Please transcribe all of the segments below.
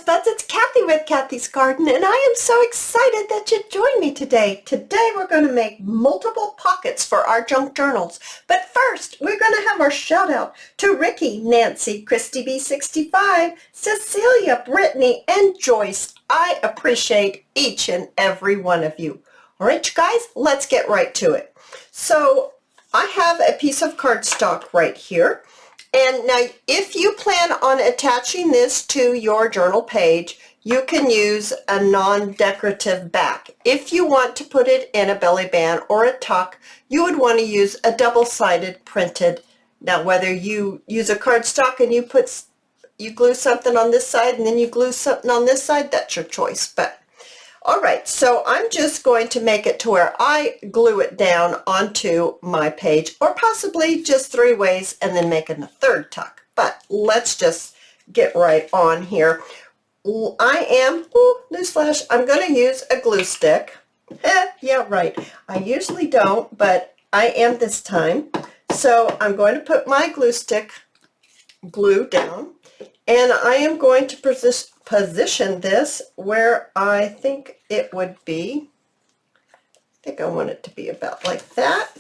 Buds, it's Cathy with Cathy's Garden, and I am so excited that you joined me today. Today we're going to make multiple pockets for our junk journals. But first, we're going to have our shout out to Ricky, Nancy, Christy B65, Cecilia, Brittany, and Joyce. I appreciate each and every one of you. All right, you guys, let's get right to it. So I have a piece of cardstock right here. And now, if you plan on attaching this to your journal page, you can use a non-decorative back. If you want to put it in a belly band or a tuck, you would want to use a double-sided printed. Now, whether you use a cardstock and you glue something on this side and then you glue something on this side, that's your choice. But all right, so I'm just going to make it to where I glue it down onto my page, or possibly just 3 ways and then making a third tuck. But let's just get right on here. Newsflash, I'm going to use a glue stick. Yeah, right. I usually don't, but I am this time. So I'm going to put my glue down, and I am going to position this where I think it would be. I think I want it to be about like that.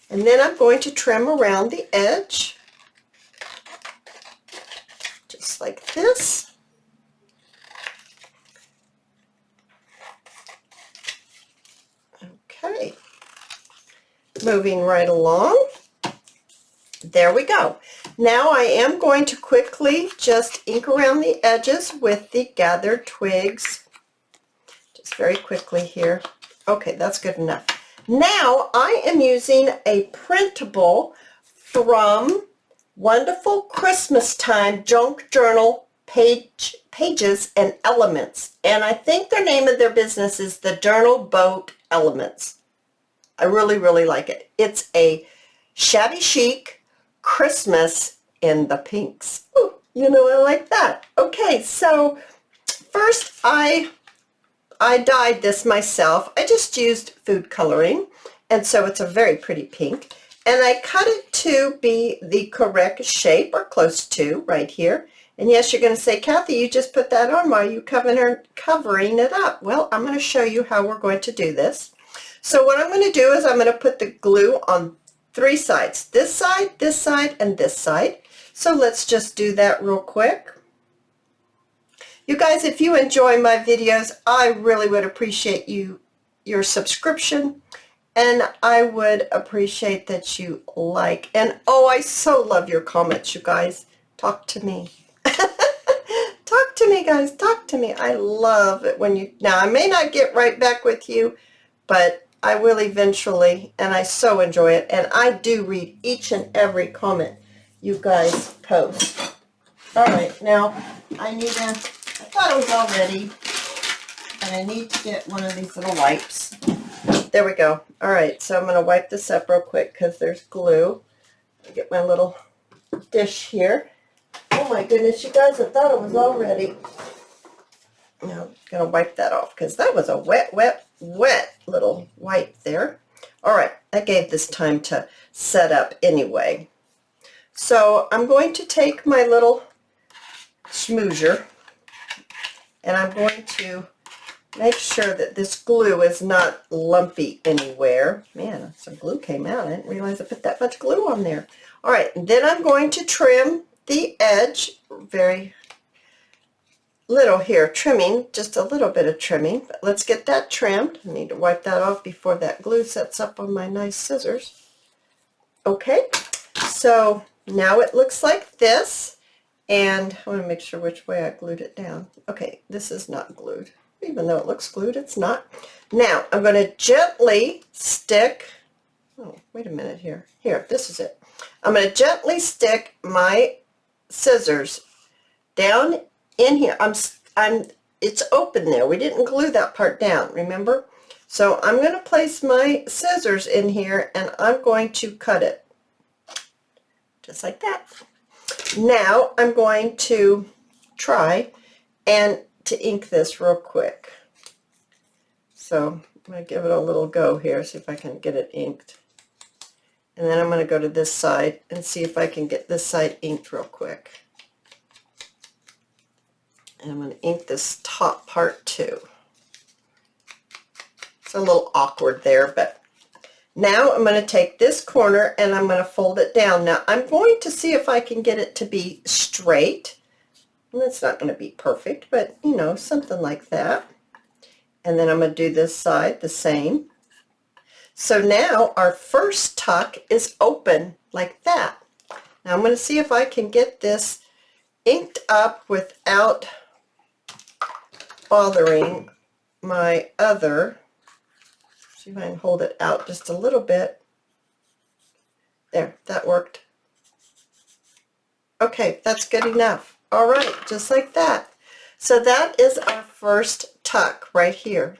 And then I'm going to trim around the edge, just like this. Okay, moving right along. There we go. Now I am going to quickly just ink around the edges with the gathered twigs. Just very quickly here. Okay, that's good enough. Now I am using a printable from Wonderful Christmas Time Junk Journal Pages and Elements. And I think their name of their business is the Journal Boat Elements. I really, really like it. It's a shabby chic Christmas in the pinks. Ooh, you know, I like that. Okay, so first I dyed this myself. I just used food coloring, and so it's a very pretty pink. And I cut it to be the correct shape, or close to, right here. And yes, you're going to say, Cathy, you just put that on. Why are you covering it up? Well, I'm going to show you how we're going to do this. So what I'm going to do is I'm going to put the glue on 3 sides, this side, and this side. So let's just do that real quick. You guys, if you enjoy my videos, I really would appreciate your subscription, and I would appreciate that you like. And oh, I so love your comments, you guys. Talk to me. Talk to me, guys. Talk to me. I love it when you, now I may not get right back with you, but I will eventually, and I so enjoy it, and I do read each and every comment you guys post. All right, now I thought it was all ready, and I need to get one of these little wipes. There we go. All right, so I'm going to wipe this up real quick because there's glue. I'll get my little dish here. Oh my goodness, you guys, I thought it was all ready. Now I'm going to wipe that off because that was a wet little wipe there. All right, that gave this time to set up anyway. So I'm going to take my little schmoozer, and I'm going to make sure that this glue is not lumpy anywhere. Man, some glue came out. I didn't realize I put that much glue on there. All right, and then I'm going to trim the edge very little here, trimming, just a little bit of trimming, but let's get that trimmed. I need to wipe that off before that glue sets up on my nice scissors. Okay, so now it looks like this, and I want to make sure which way I glued it down. Okay, this is not glued. Even though it looks glued, it's not. Now I'm going to gently stick, oh, wait a minute here. Here, this is it. I'm going to gently stick my scissors down in here. It's open there. We didn't glue that part down, remember? So I'm going to place my scissors in here, and I'm going to cut it just like that. Now I'm going to try and to ink this real quick. So I'm going to give it a little go here, see if I can get it inked. And then I'm going to go to this side and see if I can get this side inked real quick. And I'm going to ink this top part too. It's a little awkward there, but now I'm going to take this corner and I'm going to fold it down. Now I'm going to see if I can get it to be straight. And it's not going to be perfect, but you know, something like that. And then I'm going to do this side the same. So now our first tuck is open like that. Now I'm going to see if I can get this inked up without bothering my other. See if I can hold it out just a little bit. There, that worked. Okay, that's good enough. All right, just like that. So that is our first tuck right here.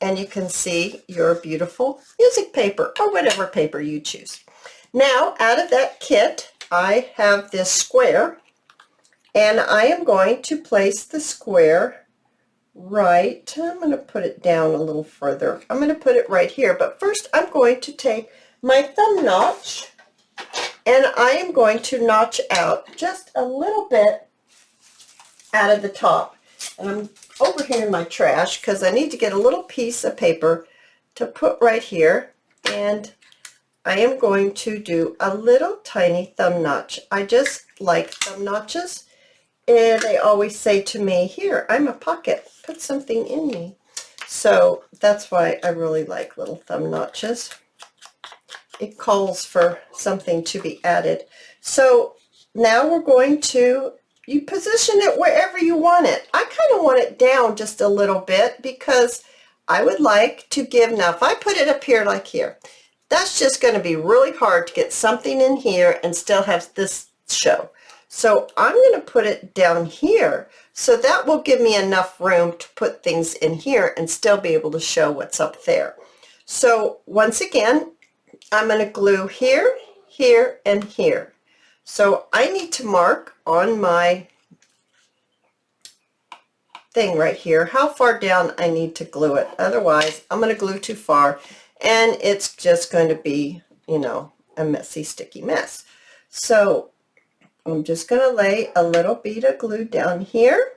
And you can see your beautiful music paper or whatever paper you choose. Now, out of that kit, I have this square, and I am going to place the square right, I'm going to put it down a little further. I'm going to put it right here, but first I'm going to take my thumb notch and I am going to notch out just a little bit out of the top. And I'm over here in my trash because I need to get a little piece of paper to put right here, and I am going to do a little tiny thumb notch. I just like thumb notches. And they always say to me, here, I'm a pocket, put something in me. So that's why I really like little thumb notches. It calls for something to be added. So now we're going to, you position it wherever you want it. I kind of want it down just a little bit because I would like to give, now if I put it up here like here, that's just going to be really hard to get something in here and still have this show. So I'm going to put it down here, so that will give me enough room to put things in here and still be able to show what's up there. So once again, I'm going to glue here, here, and here. So I need to mark on my thing right here how far down I need to glue it. Otherwise, I'm going to glue too far, and it's just going to be, you know, a messy, sticky mess. So I'm just going to lay a little bead of glue down here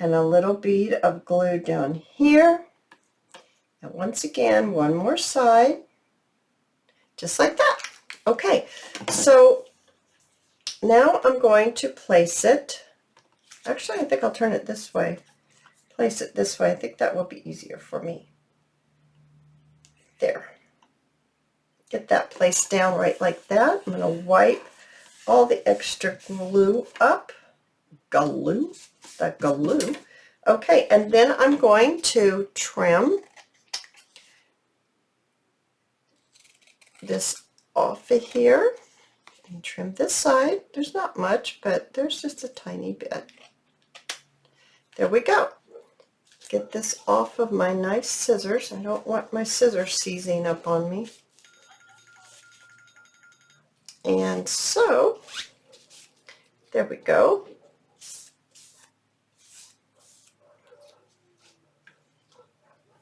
and a little bead of glue down here. And once again, one more side, just like that. Okay, so now I'm going to place it. Actually, I think I'll turn it this way. Place it this way. I think that will be easier for me. There. Get that placed down right like that. I'm going to wipe all the extra glue up. Glue? That glue. Okay, and then I'm going to trim this off of here and trim this side. There's not much, but there's just a tiny bit. There we go. Get this off of my nice scissors. I don't want my scissors seizing up on me. And so, there we go.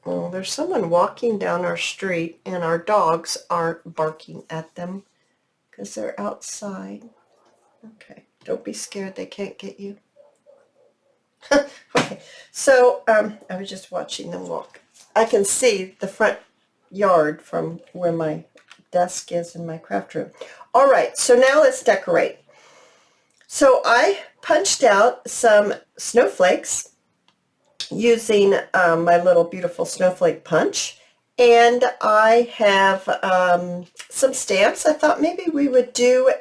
Oh, there's someone walking down our street, and our dogs aren't barking at them because they're outside. Okay, don't be scared, they can't get you. Okay, so I was just watching them walk. I can see the front yard from where my desk is in my craft room. All right, so now let's decorate. So I punched out some snowflakes using my little beautiful snowflake punch, and I have some stamps. I thought maybe we would do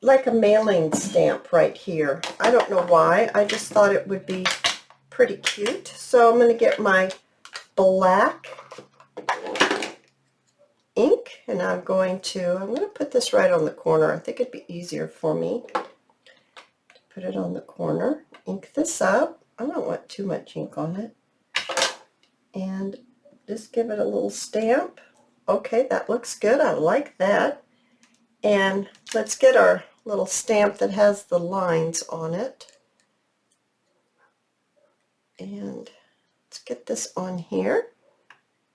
like a mailing stamp right here. I don't know why, I just thought it would be pretty cute. So I'm going to get my black ink, and I'm going to put this right on the corner. I think it'd be easier for me to put it on the corner. Ink this up. I don't want too much ink on it. And just give it a little stamp. Okay, that looks good. I like that. And let's get our little stamp that has the lines on it. And let's get this on here,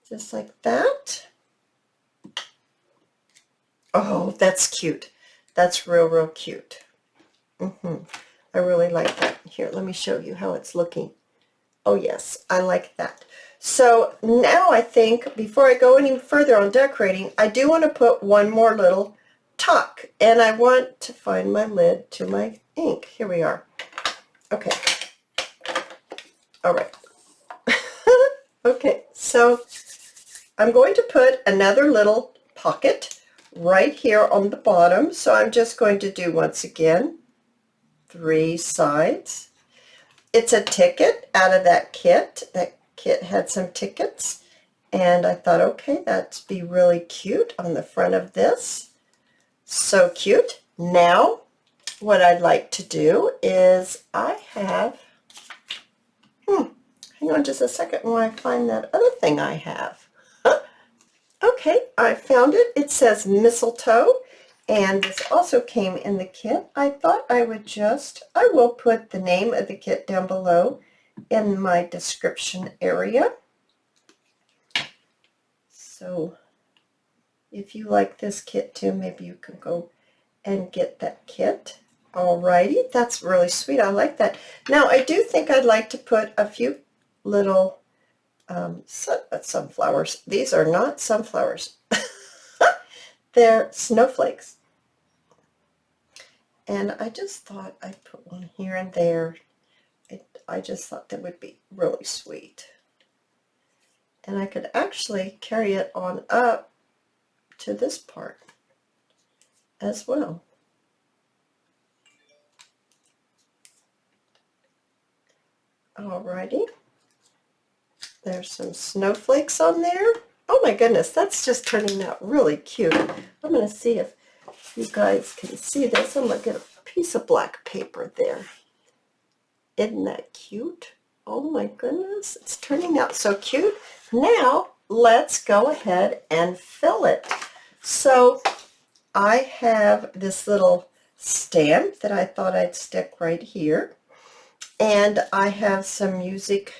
just like that. Oh, that's cute. That's real, real cute. I really like that. Here, let me show you how it's looking. Oh yes, I like that. So now I think before I go any further on decorating, I do want to put one more little tuck, and I want to find my lid to my ink. Here we are. Okay. All right. Okay, so I'm going to put another little pocket right here on the bottom. So I'm just going to do, once again, 3 sides. It's a ticket out of that kit. That kit had some tickets, and I thought, okay, that'd be really cute on the front of this. So cute. Now, what I'd like to do is I have, hang on just a second while I find that other thing I have. Okay, I found it. It says mistletoe, and this also came in the kit. I thought I will put the name of the kit down below in my description area. So if you like this kit too, maybe you can go and get that kit. Alrighty, that's really sweet. I like that. Now I do think I'd like to put a few little sunflowers. These are not sunflowers. They're snowflakes. And I just thought I'd put one here and there. I just thought that would be really sweet. And I could actually carry it on up to this part as well. Alrighty. There's some snowflakes on there. Oh my goodness, that's just turning out really cute. I'm going to see if you guys can see this. I'm going to get a piece of black paper there. Isn't that cute? Oh my goodness, it's turning out so cute. Now, let's go ahead and fill it. So, I have this little stamp that I thought I'd stick right here. And I have some music,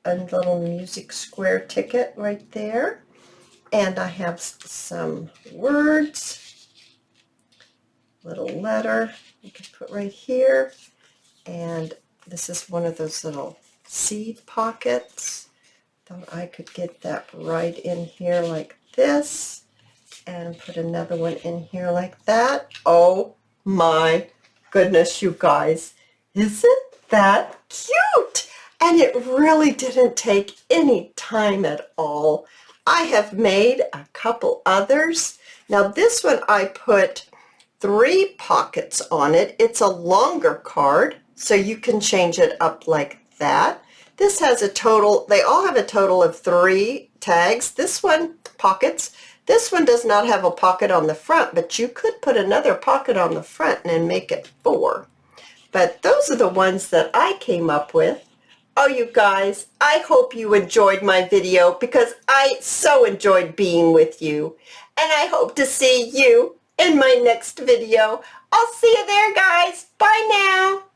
a little music square ticket right there. And I have some words, little letter you can put right here. And this is one of those little seed pockets. Thought I could get that right in here like this. And put another one in here like that. Oh my goodness, you guys. Isn't that cute? And it really didn't take any time at all. I have made a couple others. Now this one I put 3 pockets on it. It's a longer card, so you can change it up like that. This has a total, they all have a total of 3 tags. This one, pockets. This one does not have a pocket on the front, but you could put another pocket on the front and make it 4. But those are the ones that I came up with. Oh, you guys, I hope you enjoyed my video because I so enjoyed being with you. And I hope to see you in my next video. I'll see you there, guys. Bye now.